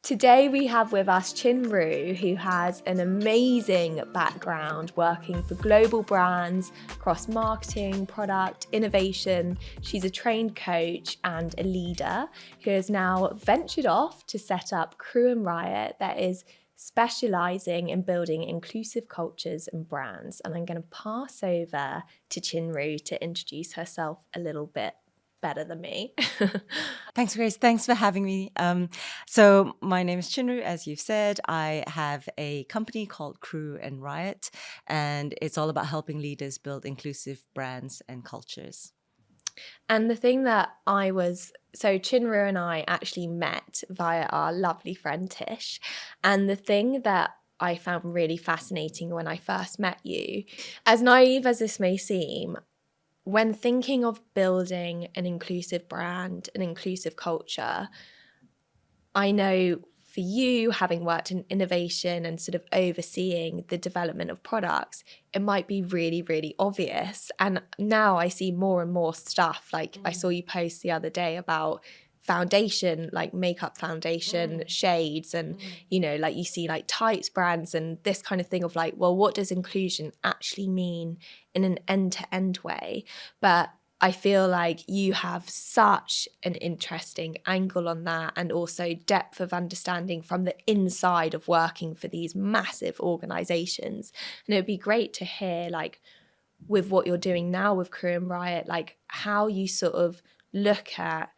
Today we have with us Chinru, who has an amazing background working for global brands across marketing, product, innovation. She's a trained coach and a leader who has now ventured off to set up Crew Riot that is specialising in building inclusive cultures and brands. And I'm going to pass over to Chinru to introduce herself a little bit better than me. Thanks, Grace. Thanks for having me. So my name is Chinru, as you've said. I have a company called Crew Riot, and it's all about helping leaders build inclusive brands and cultures. And the thing that so Chinru and I actually met via our lovely friend Tish. And the thing that I found really fascinating when I first met you, as naive as this may seem, when thinking of building an inclusive brand, an inclusive culture, I know for you, having worked in innovation and sort of overseeing the development of products, it might be really, really obvious. And now I see more and more stuff. Like I saw you post the other day about foundation, like makeup foundation shades, and like you see like tights brands and this kind of thing of like, well, what does inclusion actually mean in an end-to-end way? But I feel like you have such an interesting angle on that, and also depth of understanding from the inside of working for these massive organizations. And it would be great to hear, like, with what you're doing now with Crew Riot, like how you sort of look at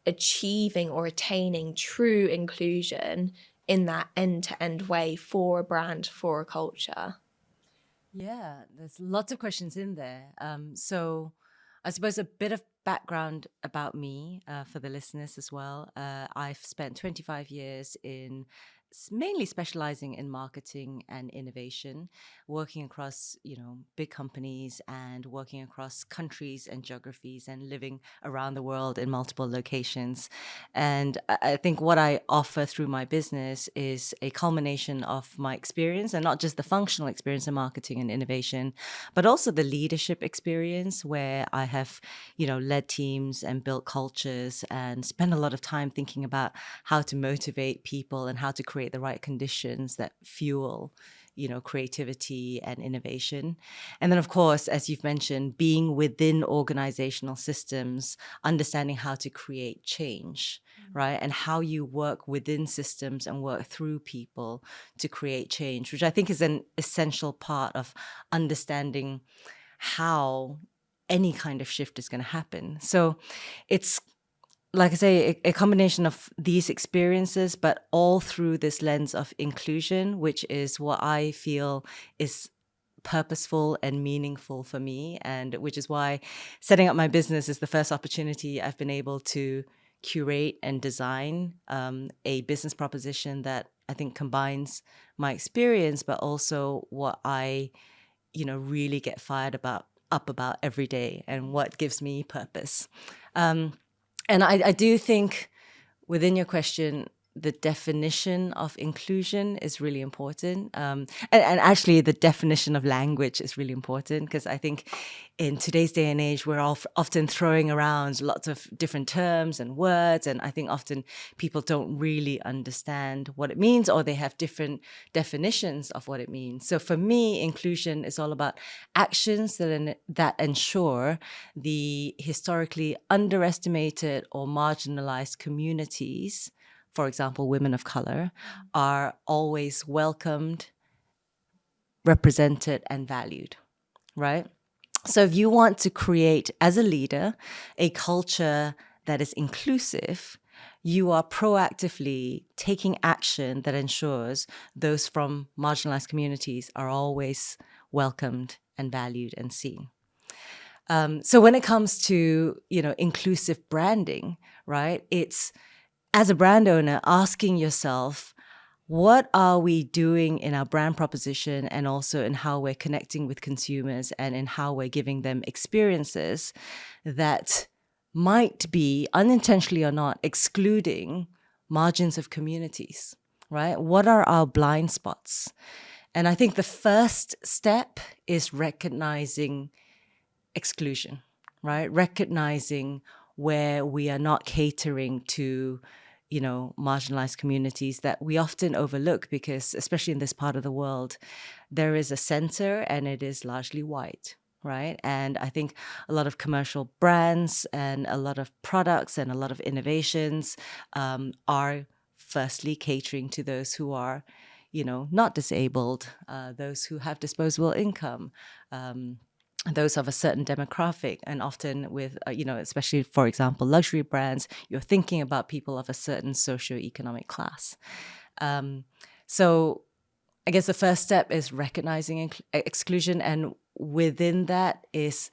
achieving or attaining true inclusion in that end-to-end way for a brand, for a culture. Yeah, there's lots of questions in there. So I suppose a bit of background about me for the listeners as well. I've spent 25 years in mainly specializing in marketing and innovation, working across, big companies and working across countries and geographies and living around the world in multiple locations. And I think what I offer through my business is a culmination of my experience, and not just the functional experience in marketing and innovation, but also the leadership experience where I have, led teams and built cultures and spent a lot of time thinking about how to motivate people and how to create the right conditions that fuel creativity and innovation. And then, of course, as you've mentioned, being within organizational systems, understanding how to create change, right? And how you work within systems and work through people to create change, which I think is an essential part of understanding how any kind of shift is going to happen. So it's, like I say, a combination of these experiences, but all through this lens of inclusion, which is what I feel is purposeful and meaningful for me, and which is why setting up my business is the first opportunity I've been able to curate and design a business proposition that I think combines my experience, but also what I, really get fired up about every day and what gives me purpose. And I do think within your question, the definition of inclusion is really important. And actually, the definition of language is really important, because I think in today's day and age, we're often throwing around lots of different terms and words. And I think often people don't really understand what it means, or they have different definitions of what it means. So for me, inclusion is all about actions that ensure the historically underestimated or marginalized communities, for example, women of color, are always welcomed, represented, and valued, right? So if you want to create, as a leader, a culture that is inclusive, you are proactively taking action that ensures those from marginalized communities are always welcomed and valued and seen. So when it comes to, inclusive branding, right, it's, as a brand owner, asking yourself, what are we doing in our brand proposition, and also in how we're connecting with consumers and in how we're giving them experiences that might be, unintentionally or not, excluding margins of communities, right? What are our blind spots? And I think the first step is recognizing exclusion, right? Recognizing where we are not catering to, marginalized communities that we often overlook because, especially in this part of the world, there is a center and it is largely white, right? And I think a lot of commercial brands and a lot of products and a lot of innovations are firstly catering to those who are, not disabled, those who have disposable income, those of a certain demographic. And often with, especially, for example, luxury brands, you're thinking about people of a certain socioeconomic class. So I guess the first step is recognizing exclusion. And within that is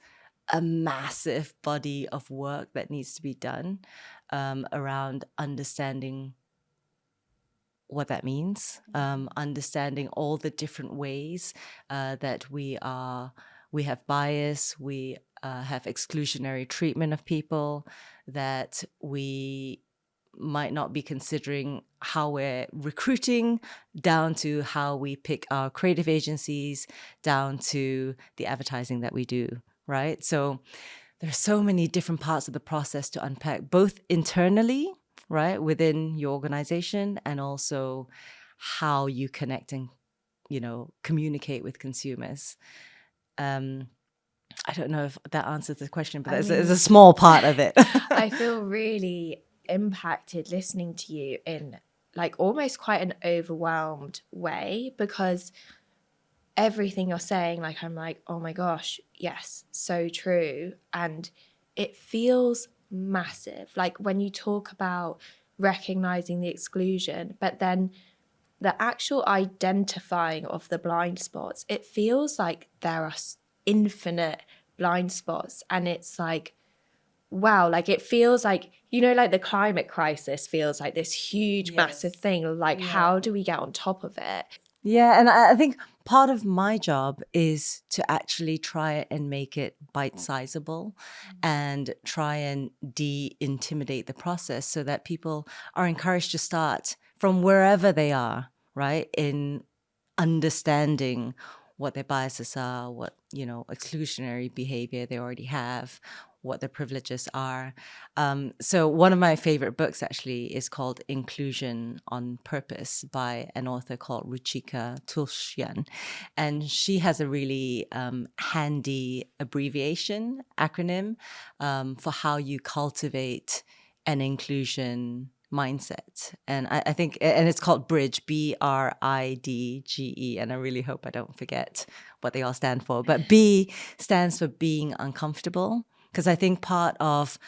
a massive body of work that needs to be done around understanding what that means, understanding all the different ways that we have bias, we have exclusionary treatment of people, that we might not be considering how we're recruiting, down to how we pick our creative agencies, down to the advertising that we do, right? So there's so many different parts of the process to unpack, both internally, right, within your organization, and also how you connect and, communicate with consumers. I don't know if that answers the question, but it's a small part of it. I feel really impacted listening to you in like almost quite an overwhelmed way, because everything you're saying, like, I'm like, oh my gosh, yes, so true. And it feels massive. Like when you talk about recognizing the exclusion, but then the actual identifying of the blind spots, it feels like there are infinite blind spots. And it's like, wow, like it feels like, like the climate crisis feels like this huge, massive thing. Like, how do we get on top of it? Yeah, and I think part of my job is to actually try and make it bite-sizable and try and de-intimidate the process so that people are encouraged to start from wherever they are, right, in understanding what their biases are, what, exclusionary behavior they already have, what their privileges are. So one of my favorite books actually is called Inclusion on Purpose by an author called Ruchika Tulshyan. And she has a really handy abbreviation, acronym for how you cultivate an inclusion mindset. And I think, and it's called BRIDGE, BRIDGE. And I really hope I don't forget what they all stand for. But B stands for being uncomfortable. Because I think part of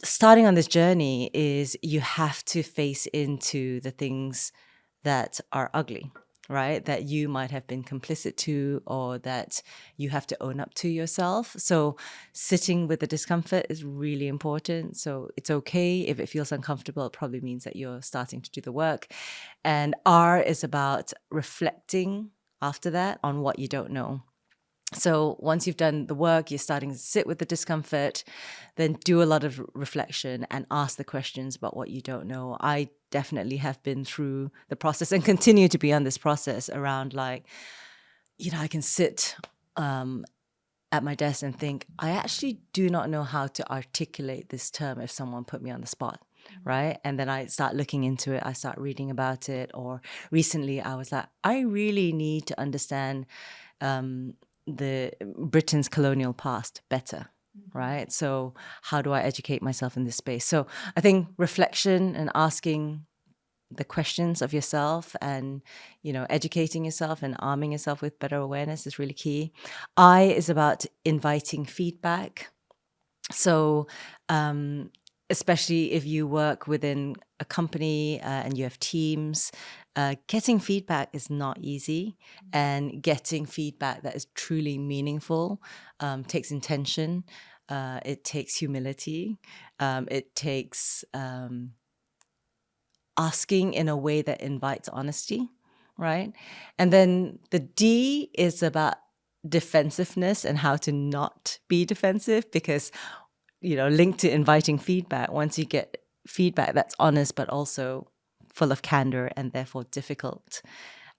starting on this journey is you have to face into the things that are ugly, right? That you might have been complicit to, or that you have to own up to yourself. So sitting with the discomfort is really important. So it's okay if it feels uncomfortable. It probably means that you're starting to do the work. And R is about reflecting after that on what you don't know. So once you've done the work, you're starting to sit with the discomfort, then do a lot of reflection and ask the questions about what you don't know. I definitely have been through the process and continue to be on this process around like, I can sit at my desk and think, I actually do not know how to articulate this term if someone put me on the spot. Right. And then I start looking into it. I start reading about it. Or recently I was like, I really need to understand the Britain's colonial past better, right? So how do I educate myself in this space? So I think reflection and asking the questions of yourself and, educating yourself and arming yourself with better awareness is really key. I is about inviting feedback. So especially if you work within a company and you have teams, getting feedback is not easy, and getting feedback that is truly meaningful takes intention, it takes humility, it takes asking in a way that invites honesty, right? And then the D is about defensiveness and how to not be defensive, because linked to inviting feedback, once you get feedback that's honest but also full of candor and therefore difficult,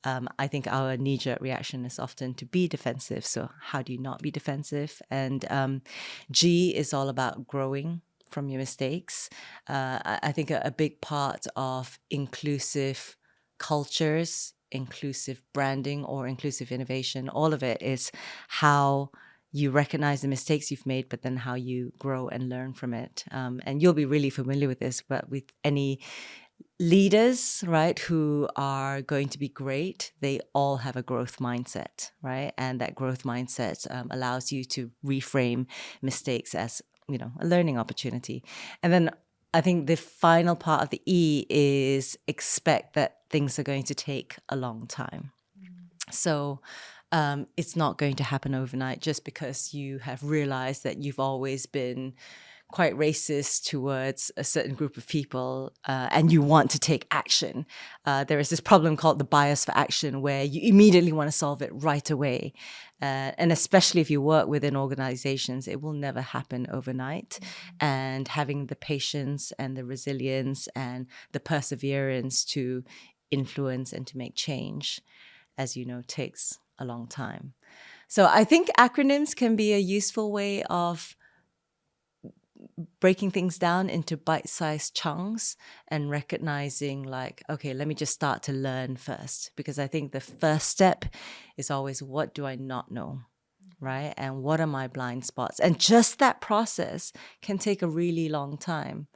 I think our knee-jerk reaction is often to be defensive. So how do you not be defensive? And G is all about growing from your mistakes. I think a big part of inclusive cultures, inclusive branding, or inclusive innovation, all of it is how you recognize the mistakes you've made, but then how you grow and learn from it. And you'll be really familiar with this, but with any leaders, right, who are going to be great, they all have a growth mindset, right? And that growth mindset allows you to reframe mistakes as, a learning opportunity. And then I think the final part of the E is expect that things are going to take a long time. So it's not going to happen overnight just because you have realized that you've always been quite racist towards a certain group of people and you want to take action. There is this problem called the bias for action where you immediately want to solve it right away. And especially if you work within organizations, it will never happen overnight. And having the patience and the resilience and the perseverance to influence and to make change, as you know, takes a long time. So I think acronyms can be a useful way of breaking things down into bite-sized chunks and recognizing like, okay, let me just start to learn first. Because I think the first step is always, what do I not know, right? And what are my blind spots? And just that process can take a really long time.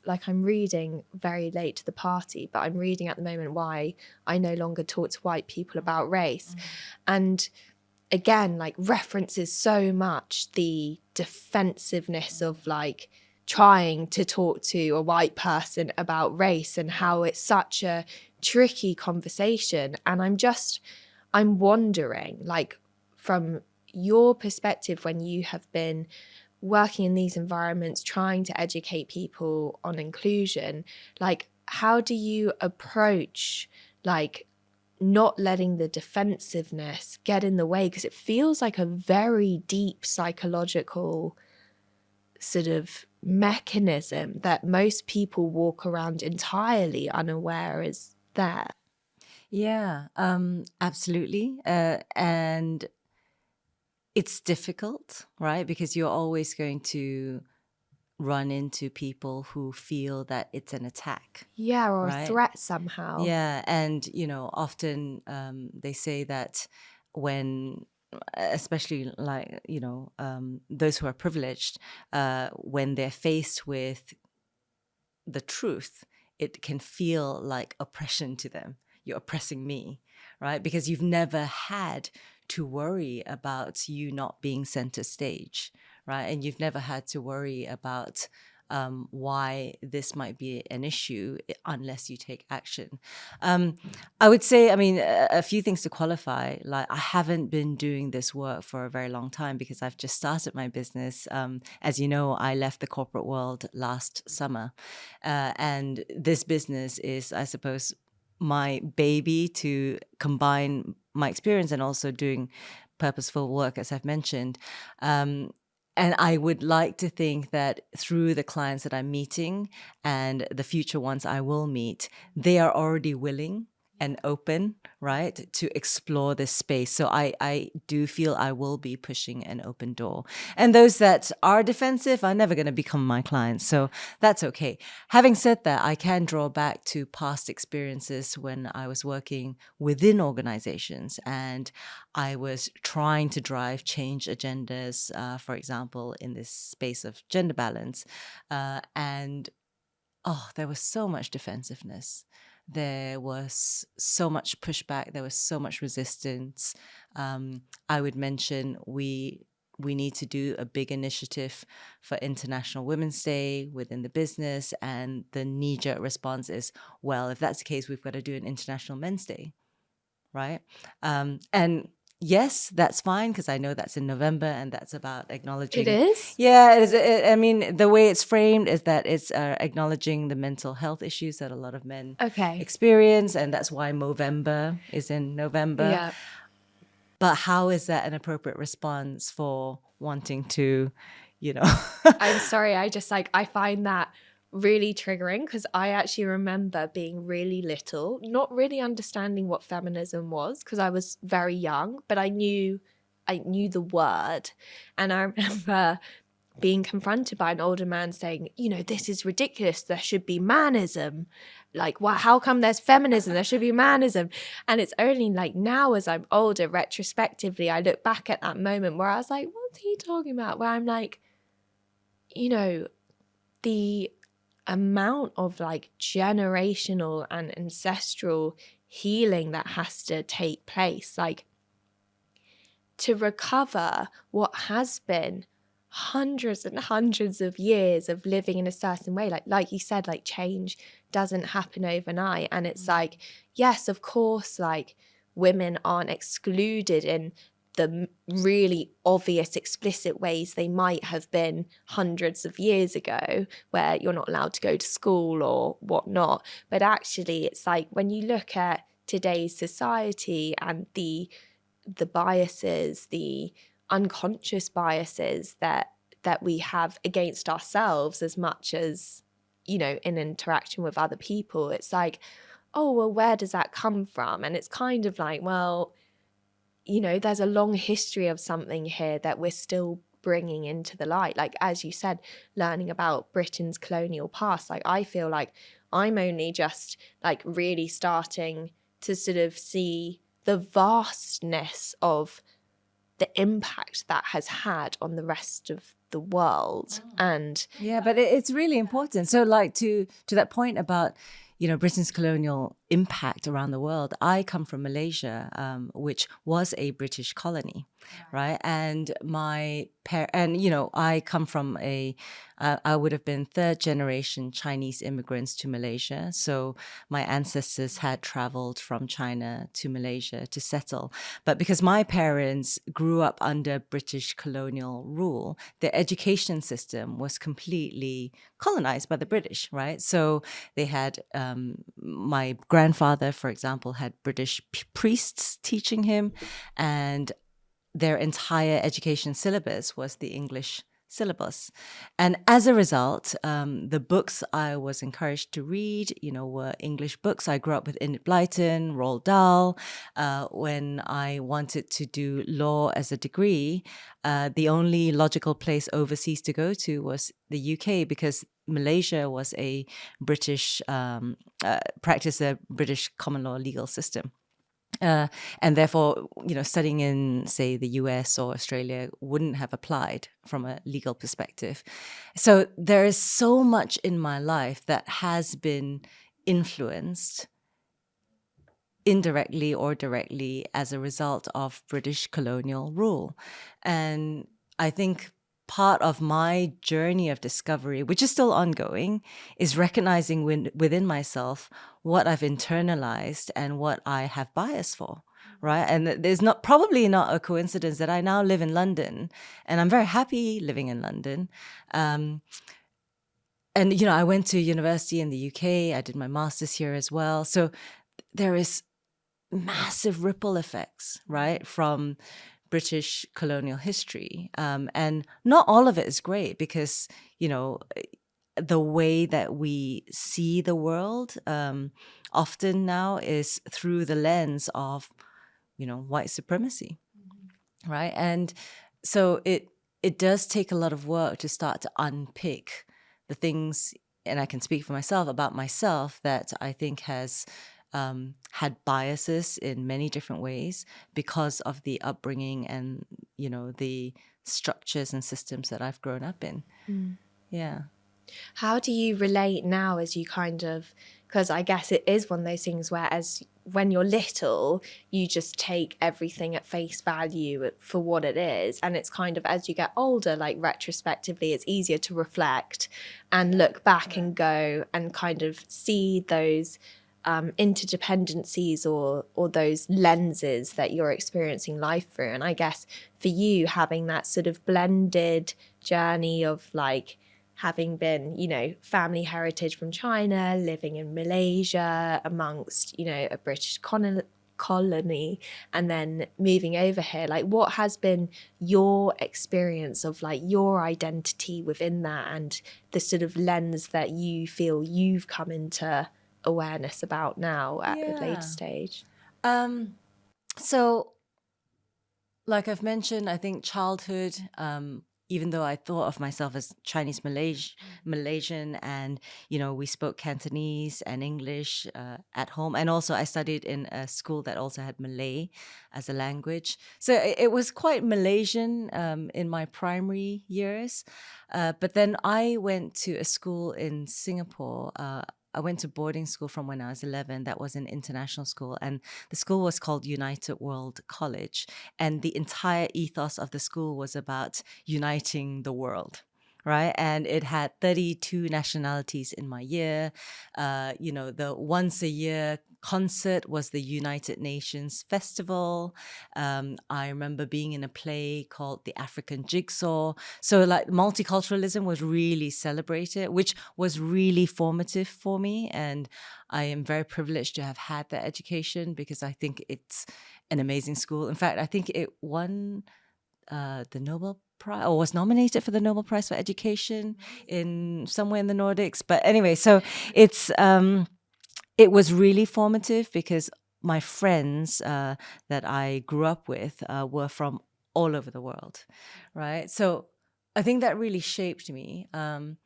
Like, I'm reading very late to the party, but I'm reading at the moment why I no longer talk to white people about race. And again, like, references so much the defensiveness of like trying to talk to a white person about race and how it's such a tricky conversation. And I'm wondering, like, from your perspective, when you have been working in these environments, trying to educate people on inclusion, like, how do you approach like not letting the defensiveness get in the way? Because it feels like a very deep psychological sort of mechanism that most people walk around entirely unaware is there. Yeah, absolutely. And it's difficult, right? Because you're always going to run into people who feel that it's an attack. Yeah, or right? a threat somehow. Yeah, and often they say that when, especially like those who are privileged, when they're faced with the truth, it can feel like oppression to them. You're oppressing me, right? Because you've never had to worry about you not being center stage, right? And you've never had to worry about why this might be an issue unless you take action. I would say, I mean, a few things to qualify. Like, I haven't been doing this work for a very long time because I've just started my business. As you know, I left the corporate world last summer. And this business is, I suppose, my baby to combine my experience and also doing purposeful work, as I've mentioned. And I would like to think that through the clients that I'm meeting and the future ones I will meet, they are already willing and open, right, to explore this space. So I do feel I will be pushing an open door. And those that are defensive are never going to become my clients. So that's okay. Having said that, I can draw back to past experiences when I was working within organizations and I was trying to drive change agendas, for example, in this space of gender balance. And there was so much defensiveness. There was so much pushback. There was so much resistance. I would mention we need to do a big initiative for International Women's Day within the business. And the knee-jerk response is, well, if that's the case, we've got to do an International Men's Day, right? And yes, that's fine because I know that's in November and that's about acknowledging. It is? Yeah, it is. I mean, the way it's framed is that it's acknowledging the mental health issues that a lot of men experience, and that's why Movember is in November. Yeah. But how is that an appropriate response for wanting to, I'm sorry, I find that really triggering because I actually remember being really little, not really understanding what feminism was because I was very young, but I knew the word. And I remember being confronted by an older man saying, you know, this is ridiculous. There should be manism. Like, how come there's feminism? There should be manism. And it's only like now, as I'm older, retrospectively, I look back at that moment where I was like, what's he talking about? Where I'm like, you know, the amount of like generational and ancestral healing that has to take place, like to recover what has been hundreds and hundreds of years of living in a certain way, like you said, like change doesn't happen overnight. And it's like, yes, of course, like women aren't excluded in the really obvious explicit ways they might have been hundreds of years ago, where you're not allowed to go to school or whatnot. But actually it's like when you look at today's society and the biases, the unconscious biases that we have against ourselves as much as, you know, in interaction with other people, it's like, oh, well, where does that come from? And it's kind of like, well, you know, there's a long history of something here that we're still bringing into the light. Like, as you said, learning about Britain's colonial past, like I feel like I'm only just like really starting to sort of see the vastness of the impact that has had on the rest of the world. And yeah, but it's really important. So like to that point about, you know, Britain's colonial impact around the world, I come from Malaysia, which was a British colony, right? And you know, I come from I would have been third generation Chinese immigrants to Malaysia. So my ancestors had traveled from China to Malaysia to settle. But because my parents grew up under British colonial rule, their education system was completely colonized by the British, right? So they had, my grandfather, for example, had British priests teaching him, and their entire education syllabus was the English syllabus. And as a result, the books I was encouraged to read, you know, were English books. I grew up with Enid Blyton, Roald Dahl. When I wanted to do law as a degree, the only logical place overseas to go to was the UK, because Malaysia was a British, practiced a British common law legal system. And therefore, you know, studying in, say, the US or Australia wouldn't have applied from a legal perspective. So there is so much in my life that has been influenced indirectly or directly as a result of British colonial rule. And I think part of my journey of discovery, which is still ongoing, is recognizing within myself what I've internalized and what I have bias for, right? And there's probably not a coincidence that I now live in London, and I'm very happy living in London. And, you know, I went to university in the UK. I did my master's here as well. So there is massive ripple effects, right, from British colonial history. And not all of it is great, because, you know, the way that we see the world often now is through the lens of, you know, white supremacy, right? And so it does take a lot of work to start to unpick the things, and I can speak for myself, about myself, that I think has had biases in many different ways because of the upbringing and, you know, the structures and systems that I've grown up in. Yeah. how do you relate now as you kind of, because I guess it is one of those things where when you're little, you just take everything at face value for what it is. And it's kind of, as you get older, like retrospectively, it's easier to reflect and look back and go and kind of see those interdependencies or those lenses that you're experiencing life through. And I guess for you, having that sort of blended journey of like having been, you know, family heritage from China, living in Malaysia amongst, you know, a British colony, and then moving over here, like what has been your experience of like your identity within that and the sort of lens that you feel you've come into awareness about now at a later stage? So like I've mentioned, I think childhood even though I thought of myself as Chinese Malaysian, and we spoke Cantonese and English at home, and also I studied in a school that also had Malay as a language, so it was quite Malaysian in my primary years. But then I went to a school in Singapore. I went to boarding school from when I was 11. That was an international school. And the school was called United World College. And the entire ethos of the school was about uniting the world. Right. And it had 32 nationalities in my year. The once a year concert was the United Nations Festival. I remember being in a play called The African Jigsaw. So like multiculturalism was really celebrated, which was really formative for me. And I am very privileged to have had that education because I think it's an amazing school. In fact, I think it won the Nobel Prize, or was nominated for the Nobel Prize for Education in somewhere in the Nordics. But anyway, so it was really formative because my friends that I grew up with were from all over the world, right? So I think that really shaped me. And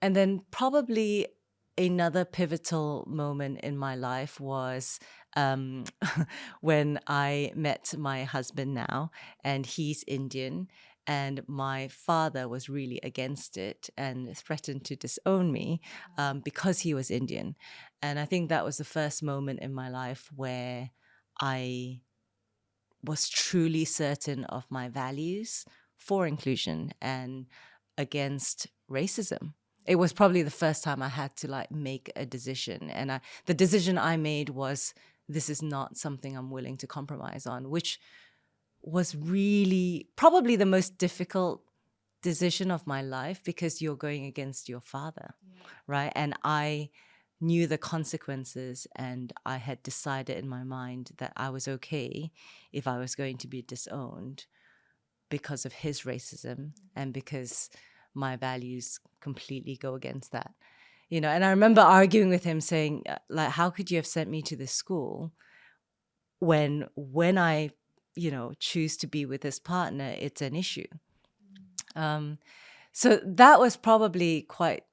then probably another pivotal moment in my life was when I met my husband now, and he's Indian. And my father was really against it and threatened to disown me because he was Indian. And I think that was the first moment in my life where I was truly certain of my values for inclusion and against racism. It was probably the first time I had to like make a decision. And the decision I made was, this is not something I'm willing to compromise on, which was really probably the most difficult decision of my life because you're going against your father, right? And I knew the consequences, and I had decided in my mind that I was okay if I was going to be disowned because of his racism and because my values completely go against that. And I remember arguing with him saying, like, how could you have sent me to this school when I choose to be with this partner, it's an issue. So that was probably quite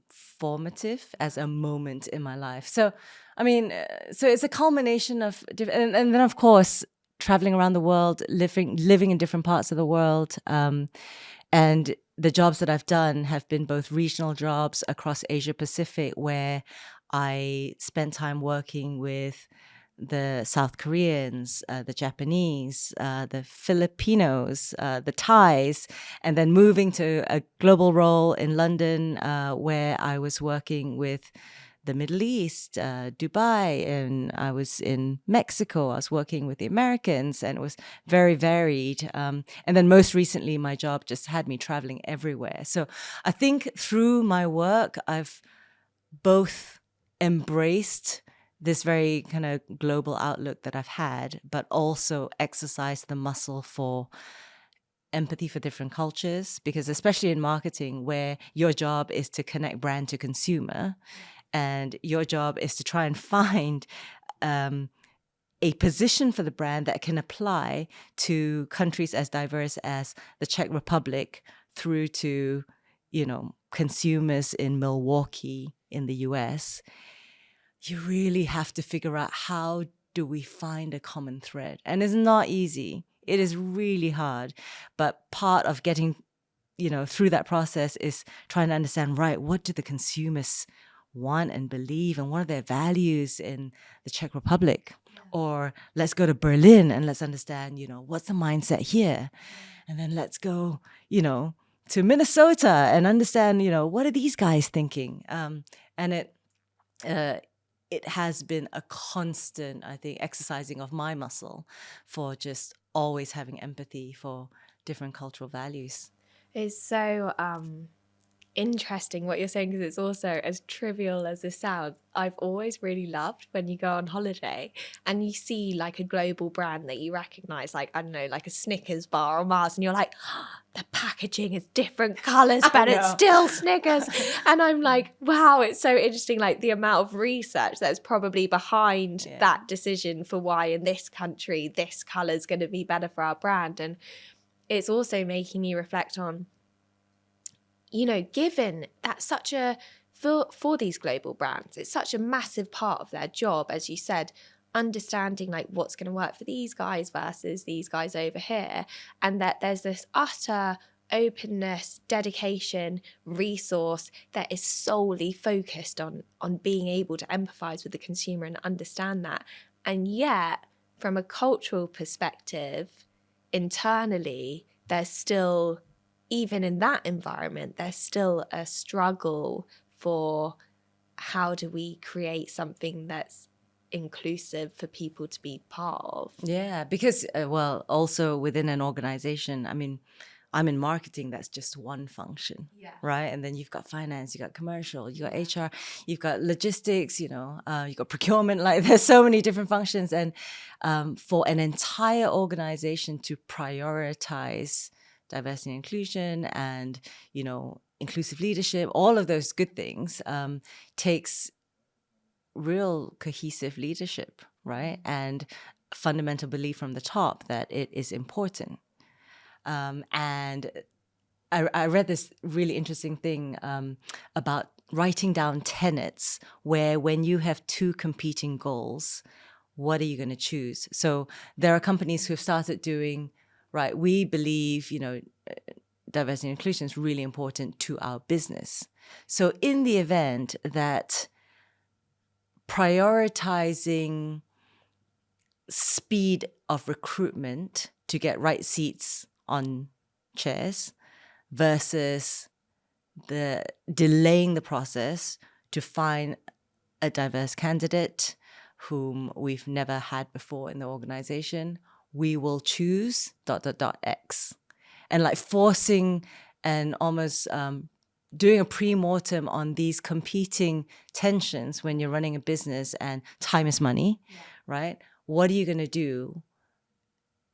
formative as a moment in my life. So, I mean, so it's a culmination of different, and then of course, traveling around the world, living in different parts of the world. And the jobs that I've done have been both regional jobs across Asia Pacific, where I spent time working with the South Koreans, the Japanese, the Filipinos, the Thais, and then moving to a global role in London where I was working with the Middle East, Dubai, and I was in Mexico. I was working with the Americans, and it was very varied. And then most recently, my job just had me traveling everywhere. So I think through my work, I've both embraced this very kind of global outlook that I've had, but also exercised the muscle for empathy for different cultures, because especially in marketing, where your job is to connect brand to consumer, and your job is to try and find a position for the brand that can apply to countries as diverse as the Czech Republic through to, consumers in Milwaukee in the US, you really have to figure out, how do we find a common thread? And it's not easy. It is really hard. But part of getting, through that process is trying to understand, right, what do the consumers want and believe, and what are their values in the Czech Republic? Or let's go to Berlin and let's understand, what's the mindset here? And then let's go, to Minnesota and understand, what are these guys thinking? And it has been a constant, I think, exercising of my muscle for just always having empathy for different cultural values. It's so interesting what you're saying, because it's also, as trivial as this sounds, I've always really loved when you go on holiday and you see like a global brand that you recognize, like, I don't know, like a Snickers bar or Mars, and you're like, oh, the packaging is different colors, but it's still Snickers. And I'm like, wow, it's so interesting, like the amount of research that's probably behind that decision for why in this country this color is going to be better for our brand. And it's also making me reflect on given that such a, for these global brands, it's such a massive part of their job, as you said, understanding like what's going to work for these guys versus these guys over here, and that there's this utter openness, dedication, resource that is solely focused on being able to empathize with the consumer and understand that. And yet, from a cultural perspective, internally, there's still, even in that environment, there's still a struggle for how do we create something that's inclusive for people to be part of. Yeah, because, also within an organization, I mean, I'm in marketing, that's just one function, right? And then you've got finance, you got commercial, you got HR, you've got logistics, you've got procurement, like there's so many different functions. And for an entire organization to prioritize diversity and inclusion and, inclusive leadership, all of those good things takes real cohesive leadership, right? And fundamental belief from the top that it is important. And I read this really interesting thing about writing down tenets where when you have two competing goals, what are you going to choose? So there are companies who have started doing, right, we believe, diversity and inclusion is really important to our business. So in the event that prioritizing speed of recruitment to get right seats on chairs versus the delaying the process to find a diverse candidate whom we've never had before in the organization, we will choose ... X. And like forcing and almost doing a pre-mortem on these competing tensions when you're running a business and time is money, right? What are you going to do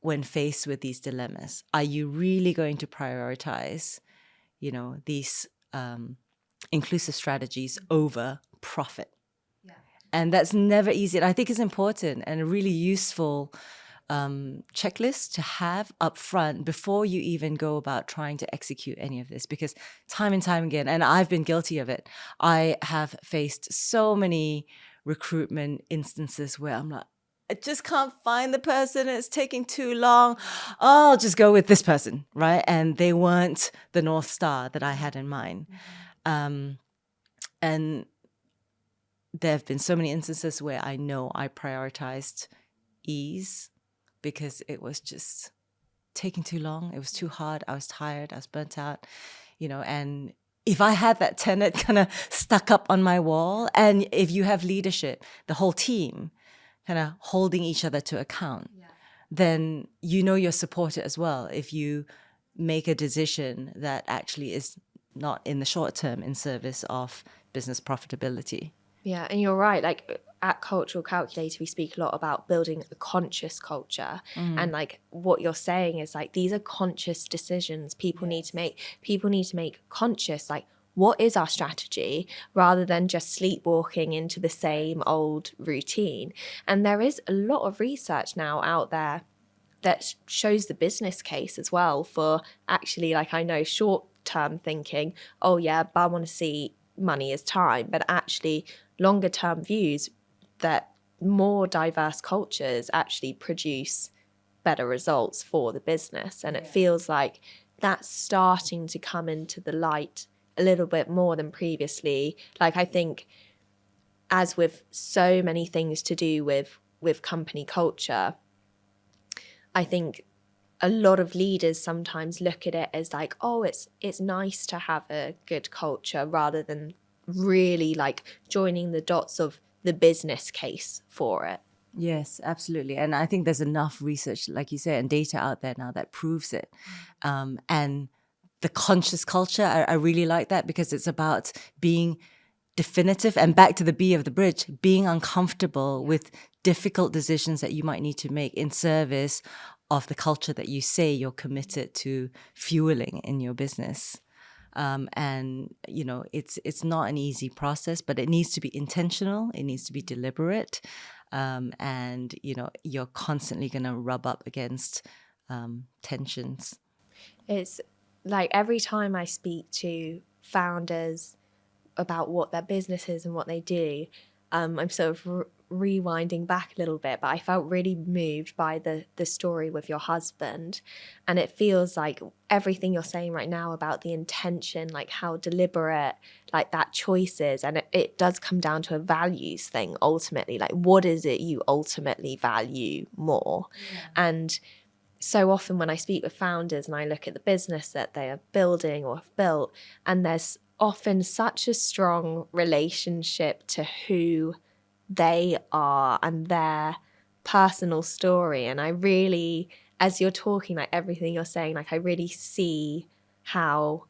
when faced with these dilemmas? Are you really going to prioritize, these inclusive strategies over profit? And that's never easy. And I think it's important and a really useful checklist to have up front before you even go about trying to execute any of this, because time and time again, and I've been guilty of it, I have faced so many recruitment instances where I'm like, I just can't find the person, it's taking too long, I'll just go with this person, right? And they weren't the North Star that I had in mind. And there have been so many instances where I know I prioritized ease because it was just taking too long. It was too hard. I was tired. I was burnt out, and if I had that tenet kind of stuck up on my wall, and if you have leadership, the whole team kind of holding each other to account, then you're supported as well if you make a decision that actually is not in the short term in service of business profitability. Yeah, and you're right. Like at Cultural Calculator, we speak a lot about building a conscious culture. And like what you're saying is like these are conscious decisions people need to make. People need to make conscious, like, what is our strategy, rather than just sleepwalking into the same old routine. And there is a lot of research now out there that shows the business case as well for actually, like, I know short-term thinking, oh yeah, but I want to see money is time, but actually longer term views that more diverse cultures actually produce better results for the business. And it feels like that's starting to come into the light a little bit more than previously. Like, I think as with so many things to do with company culture, I think a lot of leaders sometimes look at it as like, oh, it's nice to have a good culture, rather than really like joining the dots of the business case for it. Yes, absolutely. And I think there's enough research, like you said, and data out there now that proves it. And the conscious culture, I really like that, because it's about being definitive, and back to the B of the bridge, being uncomfortable with difficult decisions that you might need to make in service of the culture that you say you're committed to fueling in your business. And it's not an easy process, but it needs to be intentional, it needs to be deliberate, and you're constantly going to rub up against tensions. It's like every time I speak to founders about what their business is and what they do, I'm sort of rewinding back a little bit, but I felt really moved by the story with your husband. And it feels like everything you're saying right now about the intention, like how deliberate like that choice is. And it does come down to a values thing ultimately. Like, what is it you ultimately value more? Yeah. And so often when I speak with founders and I look at the business that they are building or have built, and there's often such a strong relationship to who they are and their personal story. And I really, as you're talking, like everything you're saying, like I really see how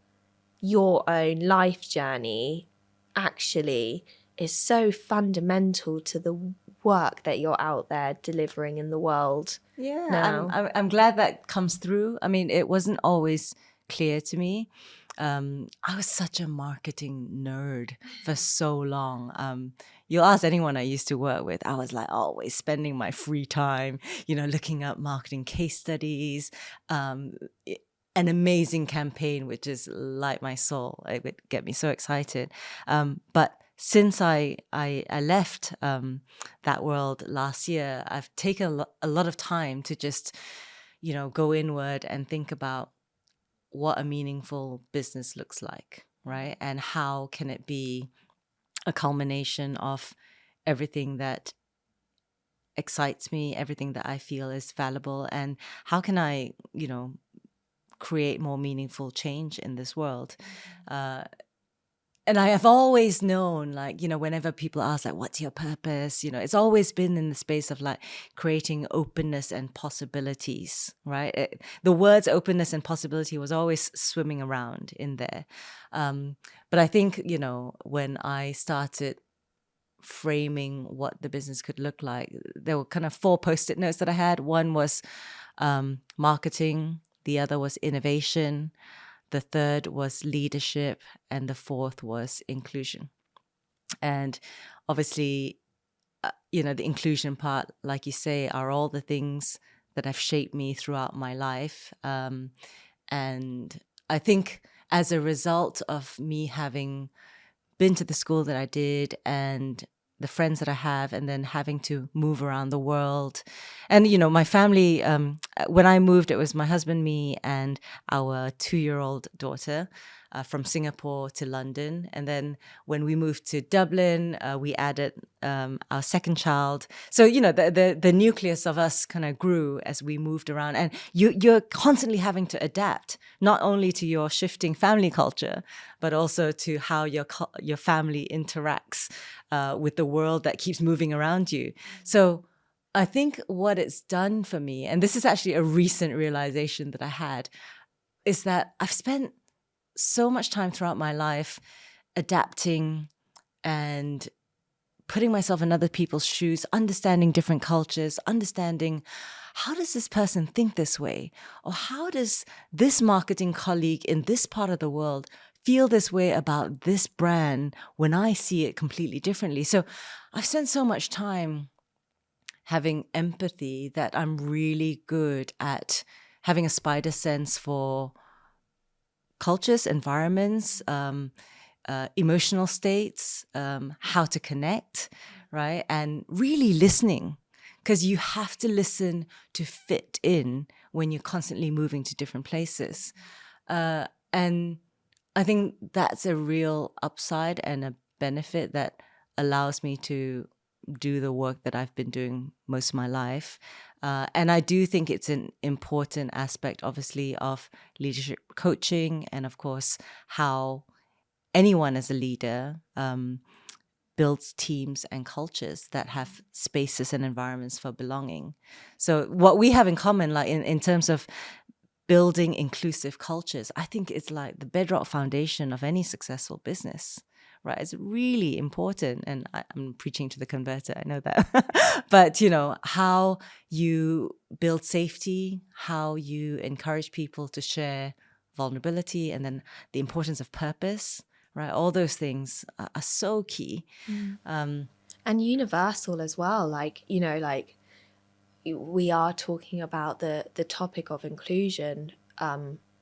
your own life journey actually is so fundamental to the work that you're out there delivering in the world. Yeah, Now, I'm glad that comes through. I mean, it wasn't always clear to me. I was such a marketing nerd for so long. You'll ask anyone I used to work with, I was like always spending my free time, looking up marketing case studies, an amazing campaign, which is like my soul. It would get me so excited. But since I left that world last year, I've taken a lot of time to just, go inward and think about what a meaningful business looks like, right? And how can it be a culmination of everything that excites me, everything that I feel is valuable, and how can I, create more meaningful change in this world? And I have always known, like, whenever people ask, like, what's your purpose? It's always been in the space of like creating openness and possibilities, right? The words openness and possibility was always swimming around in there. But I think, when I started framing what the business could look like, there were kind of 4 post-it notes that I had. One was marketing, the other was innovation, the third was leadership, and the fourth was inclusion. And obviously, the inclusion part, like you say, are all the things that have shaped me throughout my life. And I think as a result of me having been to the school that I did and the friends that I have, and then having to move around the world. And, my family, when I moved, it was my husband, me, and our 2-year-old daughter from Singapore to London. And then when we moved to Dublin, we added our second child. So, the nucleus of us kind of grew as we moved around. And you're constantly having to adapt, not only to your shifting family culture, but also to how your family interacts with the world that keeps moving around you. So I think what it's done for me, and this is actually a recent realization that I had, is that I've spent so much time throughout my life adapting and putting myself in other people's shoes, understanding different cultures, understanding how does this person think this way? Or how does this marketing colleague in this part of the world feel this way about this brand when I see it completely differently? So I've spent so much time having empathy that I'm really good at having a spider sense for cultures, environments, emotional states, how to connect, right? And really listening, because you have to listen to fit in when you're constantly moving to different places. And I think that's a real upside and a benefit that allows me to do the work that I've been doing most of my life. And I do think it's an important aspect, obviously, of leadership coaching, and of course, how anyone as a leader builds teams and cultures that have spaces and environments for belonging. So what we have in common, like in terms of building inclusive cultures, I think it's like the bedrock foundation of any successful business, right? It's really important. And I'm preaching to the converter, I know that. But, how you build safety, how you encourage people to share vulnerability, and then the importance of purpose, right? All those things are so key. and universal as well. Like, like we are talking about the topic of inclusion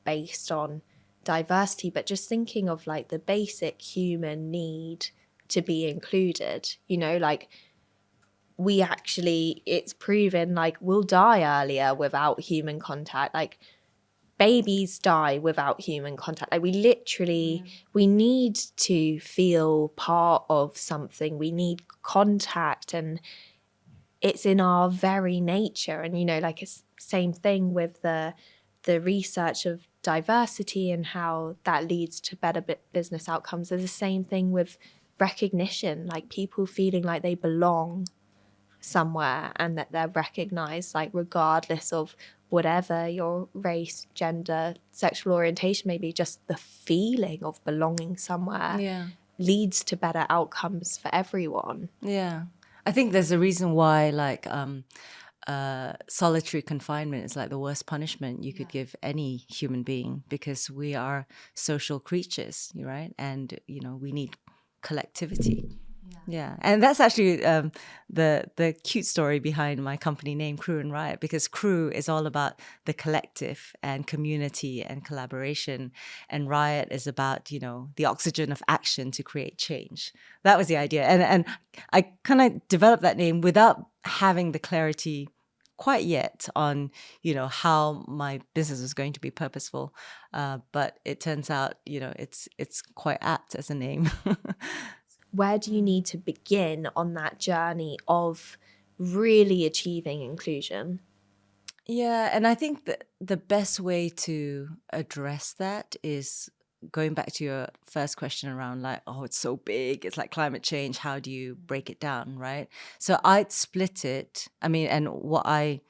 based on diversity, but just thinking of like the basic human need to be included, you know, like we actually, it's proven like we'll die earlier without human contact. Like babies die without human contact. Like we literally, we need to feel part of something. We need contact, and it's in our very nature. And, you know, like it's same thing with the research of diversity and how that leads to better business outcomes. There's the same thing with recognition, like people feeling like they belong somewhere and that they're recognized, like regardless of whatever your race, gender, sexual orientation may be. Just the feeling of belonging somewhere leads to better outcomes for everyone. Yeah. I think there's a reason why, like, solitary confinement is like the worst punishment you could give any human being, because we are social creatures, right? And, you know, we need collectivity. Yeah, and that's actually the cute story behind my company name, Crew Riot, because Crew is all about the collective and community and collaboration, and Riot is about, you know, the oxygen of action to create change. That was the idea, and I kind of developed that name without having the clarity quite yet on, you know, how my business was going to be purposeful, but it turns out, you know, it's quite apt as a name. Where do you need to begin on that journey of really achieving inclusion? Yeah, and I think that the best way to address that is going back to your first question around like, oh, it's so big, it's like climate change, how do you break it down, right? So I'd split it. I mean, and what I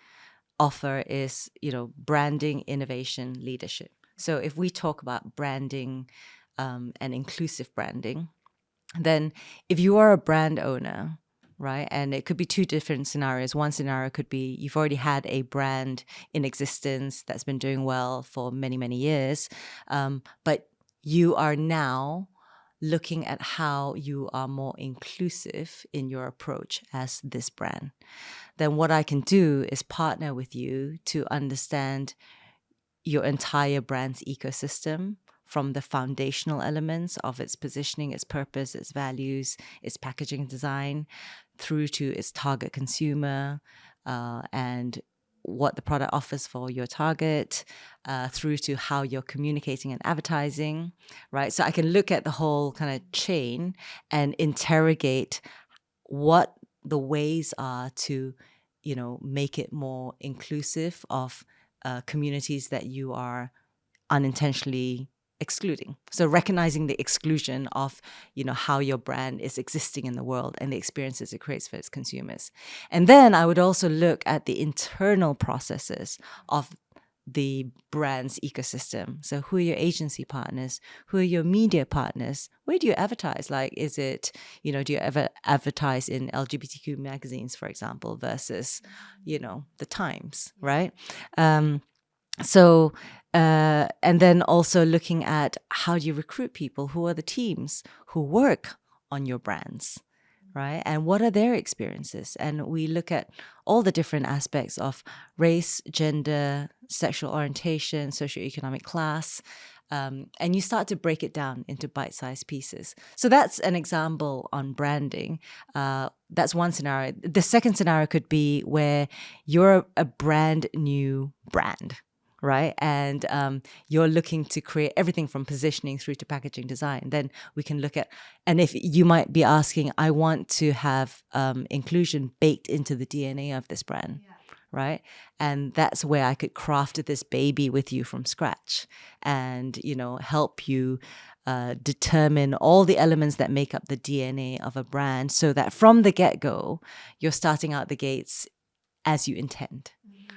offer is, you know, branding, innovation, leadership. So if we talk about branding and inclusive branding, then if you are a brand owner, right, and it could be two different scenarios. One scenario could be you've already had a brand in existence that's been doing well for many, many years, but you are now looking at how you are more inclusive in your approach as this brand. Then what I can do is partner with you to understand your entire brand's ecosystem, from the foundational elements of its positioning, its purpose, its values, its packaging design, through to its target consumer and what the product offers for your target, through to how you're communicating and advertising, right? So I can look at the whole kind of chain and interrogate what the ways are to, you know, make it more inclusive of communities that you are unintentionally excluding. So recognizing the exclusion of, you know, how your brand is existing in the world and the experiences it creates for its consumers. And then I would also look at the internal processes of the brand's ecosystem. So who are your agency partners? Who are your media partners? Where do you advertise? Like, is it, you know, do you ever advertise in LGBTQ magazines, for example, versus, you know, the Times, right? And then also looking at how do you recruit people? Who are the teams who work on your brands, right? And what are their experiences? And we look at all the different aspects of race, gender, sexual orientation, socioeconomic class, and you start to break it down into bite-sized pieces. So that's an example on branding. That's one scenario. The second scenario could be where you're a brand new brand, right? And you're looking to create everything from positioning through to packaging design. Then we can look at, and if you might be asking, I want to have inclusion baked into the DNA of this brand, right? And that's where I could craft this baby with you from scratch and, you know, help you determine all the elements that make up the DNA of a brand, so that from the get-go, you're starting out the gates as you intend.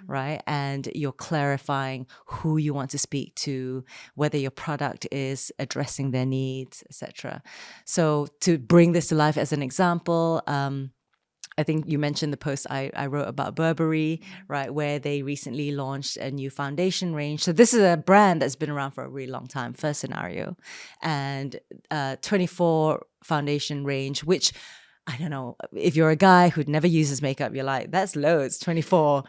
Right? And you're clarifying who you want to speak to, whether your product is addressing their needs, etc. So to bring this to life as an example, I think you mentioned the post I wrote about Burberry, right, where they recently launched a new foundation range. So this is a brand that's been around for a really long time, first scenario. And 24 foundation range, which, I don't know, if you're a guy who'd never uses makeup, you're like, that's loads, 24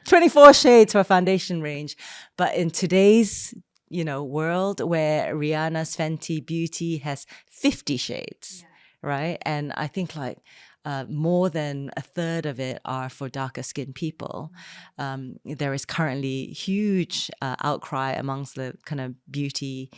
shades for a foundation range. But in today's world where Rihanna's Fenty Beauty has 50 shades, right? And I think like more than a third of it are for darker skinned people. There is currently huge outcry amongst the kind of beauty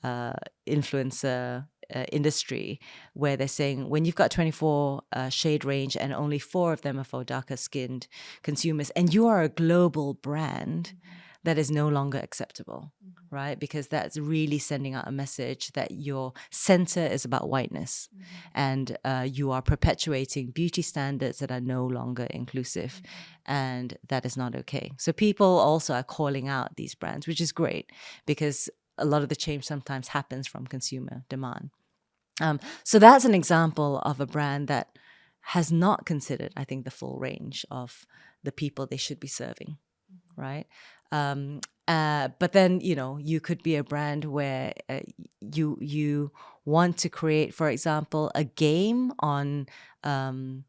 influencer industry, where they're saying when you've got 24 shade range and only 4 of them are for darker skinned consumers, and you are a global brand, that is no longer acceptable, right? Because that's really sending out a message that your center is about whiteness, and you are perpetuating beauty standards that are no longer inclusive, and that is not okay. So people also are calling out these brands, which is great, because a lot of the change sometimes happens from consumer demand. So that's an example of a brand that has not considered, I think, the full range of the people they should be serving, right? But then, you could be a brand where you want to create, for example, a game on, on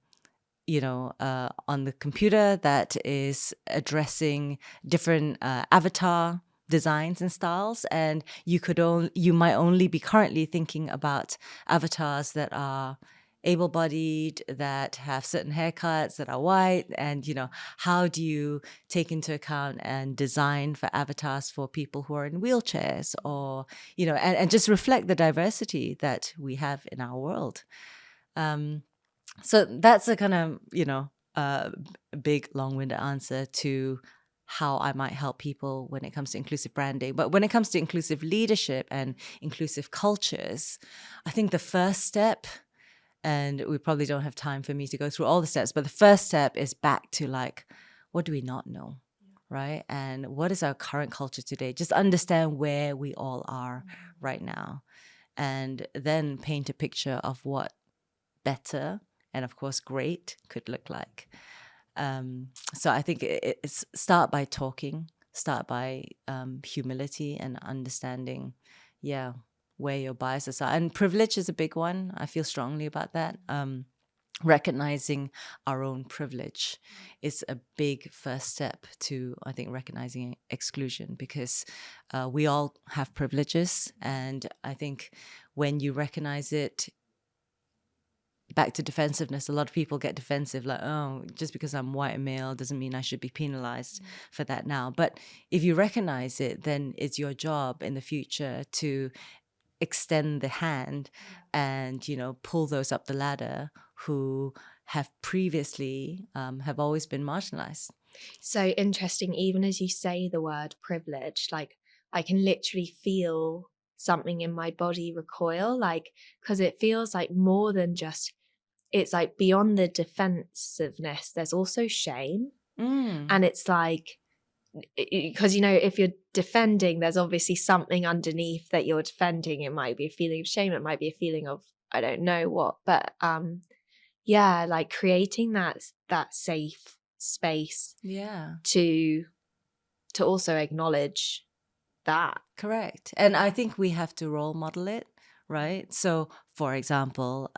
the computer that is addressing different avatar designs and styles, and you might only be currently thinking about avatars that are able-bodied, that have certain haircuts, that are white, and how do you take into account and design for avatars for people who are in wheelchairs, or and just reflect the diversity that we have in our world. So that's a kind of big long-winded answer to how I might help people when it comes to inclusive branding. But when it comes to inclusive leadership and inclusive cultures, I think the first step, and we probably don't have time for me to go through all the steps, but the first step is back to like, what do we not know, right? And what is our current culture today? Just understand where we all are right now, and then paint a picture of what better and of course great could look like. So I think it's start by talking, start by humility and understanding, where your biases are. And privilege is a big one. I feel strongly about that. Recognizing our own privilege is a big first step to, I think, recognizing exclusion, because we all have privileges. And I think when you recognize it, back to defensiveness, a lot of people get defensive, like, oh, just because I'm white and male doesn't mean I should be penalized for that now. But if you recognize it, then it's your job in the future to extend the hand and, pull those up the ladder who have previously have always been marginalized. So interesting, even as you say the word privilege, like I can literally feel something in my body recoil, like, because it feels like more than just, it's like beyond the defensiveness, there's also shame. And it's like, because if you're defending, there's obviously something underneath that you're defending. It might be a feeling of shame, it might be a feeling of I don't know what, but like creating that safe space to also acknowledge that. Correct. And I think we have to role model it, right? So for example,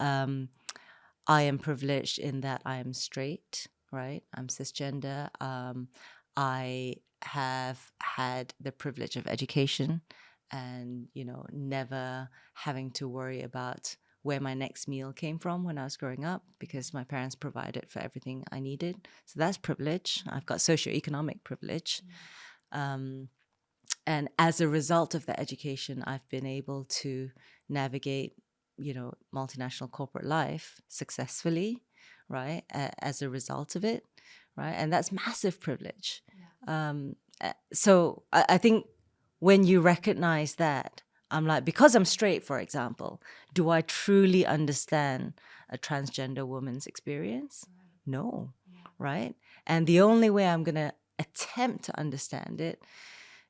I am privileged in that I am straight, right? I'm cisgender. I have had the privilege of education and, never having to worry about where my next meal came from when I was growing up, because my parents provided for everything I needed. So that's privilege. I've got socioeconomic privilege. And as a result of that education, I've been able to navigate multinational corporate life successfully, right? As a result of it, right? And that's massive privilege. So I think when you recognize that, I'm like, because I'm straight, for example, do I truly understand a transgender woman's experience? No, right? And the only way I'm going to attempt to understand it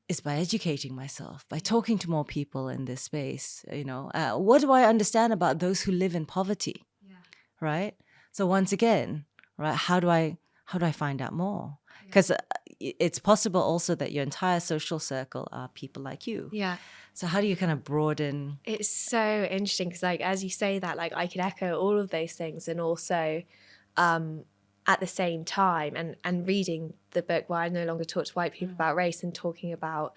is by educating myself, by talking to more people in this space. What do I understand about those who live in poverty, right? So once again, right, how do I find out more? Because it's possible also that your entire social circle are people like you. Yeah. So how do you kind of broaden? It's so interesting because, like, as you say that, like, I could echo all of those things, and also at the same time, and reading the book Why I No Longer Talk to White People About Race, and talking about,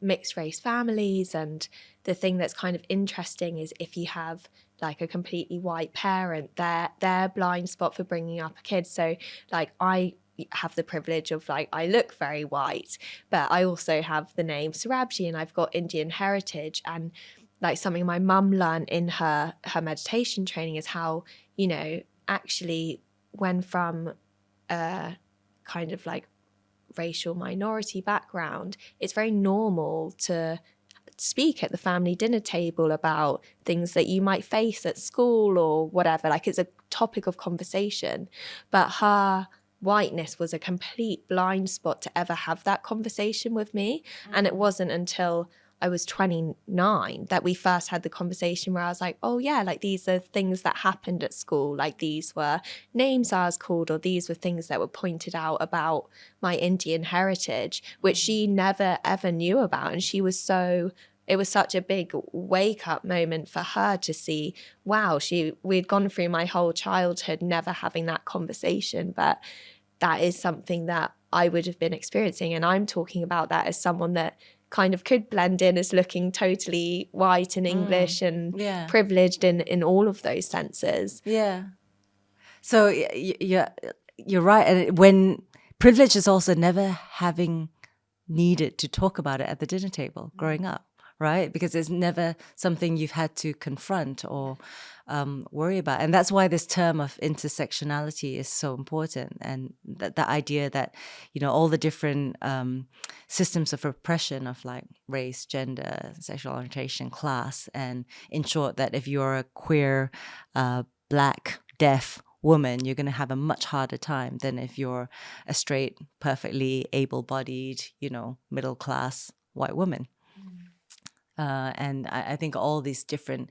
mixed race families, and the thing that's kind of interesting is if you have like a completely white parent, their blind spot for bringing up a kid. So like I have the privilege of like I look very white, but I also have the name Surabji and I've got Indian heritage. And like something my mum learned in her meditation training is how, you know, actually when from a kind of like racial minority background, it's very normal to speak at the family dinner table about things that you might face at school or whatever. Like it's a topic of conversation. But her whiteness was a complete blind spot to ever have that conversation with me. And it wasn't until I was 29 that we first had the conversation where I was like, oh yeah, like these are things that happened at school. Like these were names I was called, or these were things that were pointed out about my Indian heritage, which she never ever knew about. And she was so, it was such a big wake up moment for her to see, wow, we'd gone through my whole childhood never having that conversation, but that is something that I would have been experiencing. And I'm talking about that as someone that kind of could blend in as looking totally white and English and privileged in all of those senses. Yeah. So you're right. And when privilege is also never having needed to talk about it at the dinner table growing up, right? Because it's never something you've had to confront or worry about. And that's why this term of intersectionality is so important. And that idea that, you know, all the different systems of oppression of like race, gender, sexual orientation, class, and in short, that if you're a queer, Black, deaf woman, you're going to have a much harder time than if you're a straight, perfectly able-bodied, you know, middle-class white woman. And I think all these different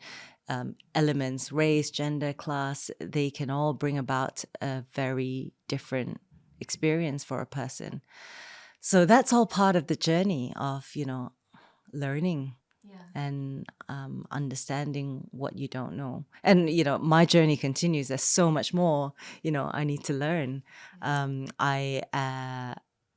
elements, race, gender, class, they can all bring about a very different experience for a person. So that's all part of the journey of, you know, learning and understanding what you don't know. And, you know, my journey continues. There's so much more, you know, I need to learn. I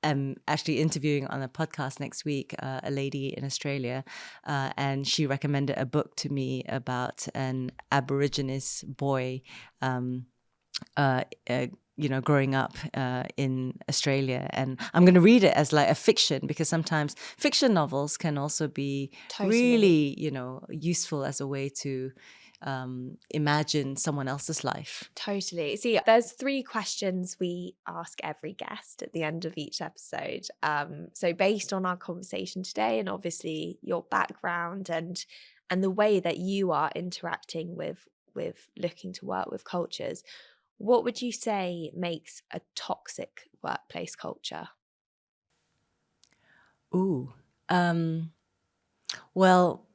am actually interviewing on a podcast next week a lady in Australia, and she recommended a book to me about an Aborigines boy you know, growing up in Australia. And I'm going to read it as like a fiction, because sometimes fiction novels can also be really, you know, useful as a way to imagine someone else's life. Totally. See, there's 3 questions we ask every guest at the end of each episode. So based on our conversation today and obviously your background and the way that you are interacting with looking to work with cultures, what would you say makes a toxic workplace culture? Ooh. Well,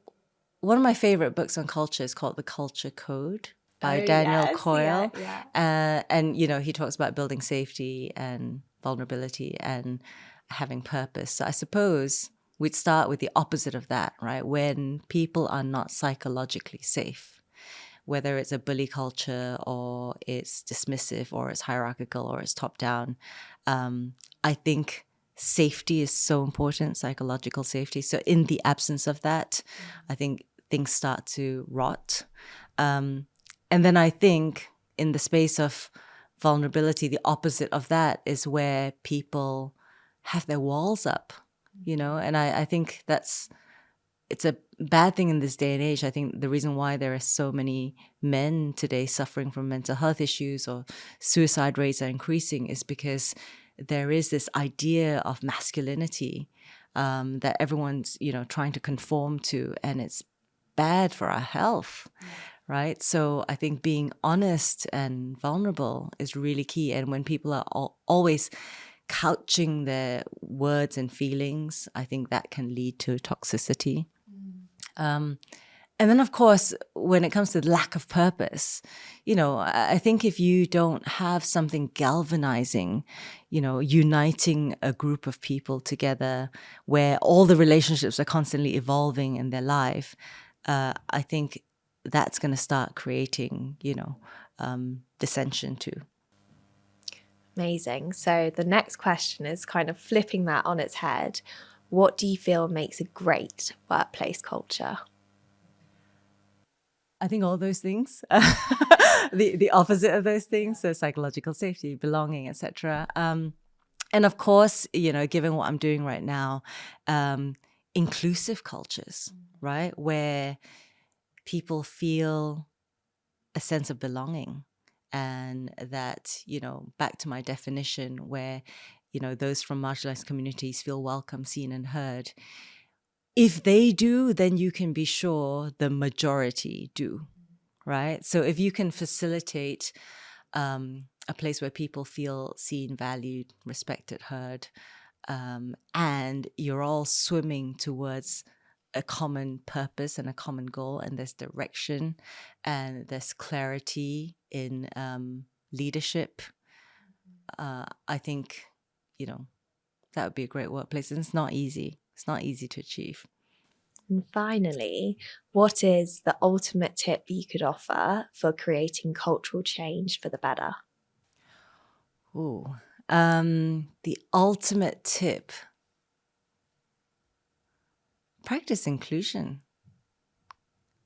one of my favorite books on culture is called The Culture Code by Daniel Coyle. And, you know, he talks about building safety and vulnerability and having purpose. So I suppose we'd start with the opposite of that, right? When people are not psychologically safe, whether it's a bully culture or it's dismissive or it's hierarchical or it's top down. I think safety is so important, psychological safety. So in the absence of that, I think things start to rot. And then I think in the space of vulnerability, the opposite of that is where people have their walls up, you know, and I think it's a bad thing in this day and age. I think the reason why there are so many men today suffering from mental health issues or suicide rates are increasing is because there is this idea of masculinity that everyone's, you know, trying to conform to, and it's bad for our health, right? So I think being honest and vulnerable is really key. And when people are always couching their words and feelings, I think that can lead to toxicity. And then, of course, when it comes to lack of purpose, you know, I think if you don't have something galvanizing, you know, uniting a group of people together where all the relationships are constantly evolving in their life, I think that's going to start creating, you know, dissension too. Amazing. So the next question is kind of flipping that on its head. what do you feel makes a great workplace culture? I think all those things, the opposite of those things, so psychological safety, belonging, etc. And of course, given what I'm doing right now, inclusive cultures, right, where people feel a sense of belonging, and that, back to my definition, where, those from marginalized communities feel welcome, seen, and heard. If they do, then you can be sure the majority do, right? So if you can facilitate a place where people feel seen, valued, respected, heard, and you're all swimming towards a common purpose and a common goal, and there's direction and there's clarity in leadership, I think, that would be a great workplace. And it's not easy. It's not easy to achieve. And finally, what is the ultimate tip you could offer for creating cultural change for the better? Ooh, the ultimate tip: practice inclusion.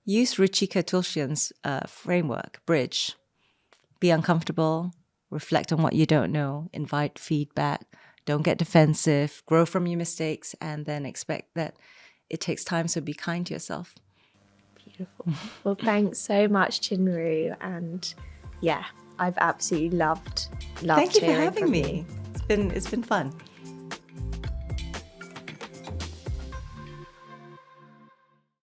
Use Ruchika Tulsian's framework, Bridge. Be uncomfortable, reflect on what you don't know, invite feedback, don't get defensive, grow from your mistakes, and then expect that it takes time, so be kind to yourself. Beautiful. Well, thanks so much, Chinru. And yeah, I've absolutely loved Thank you for hearing having from me. you. It's been fun.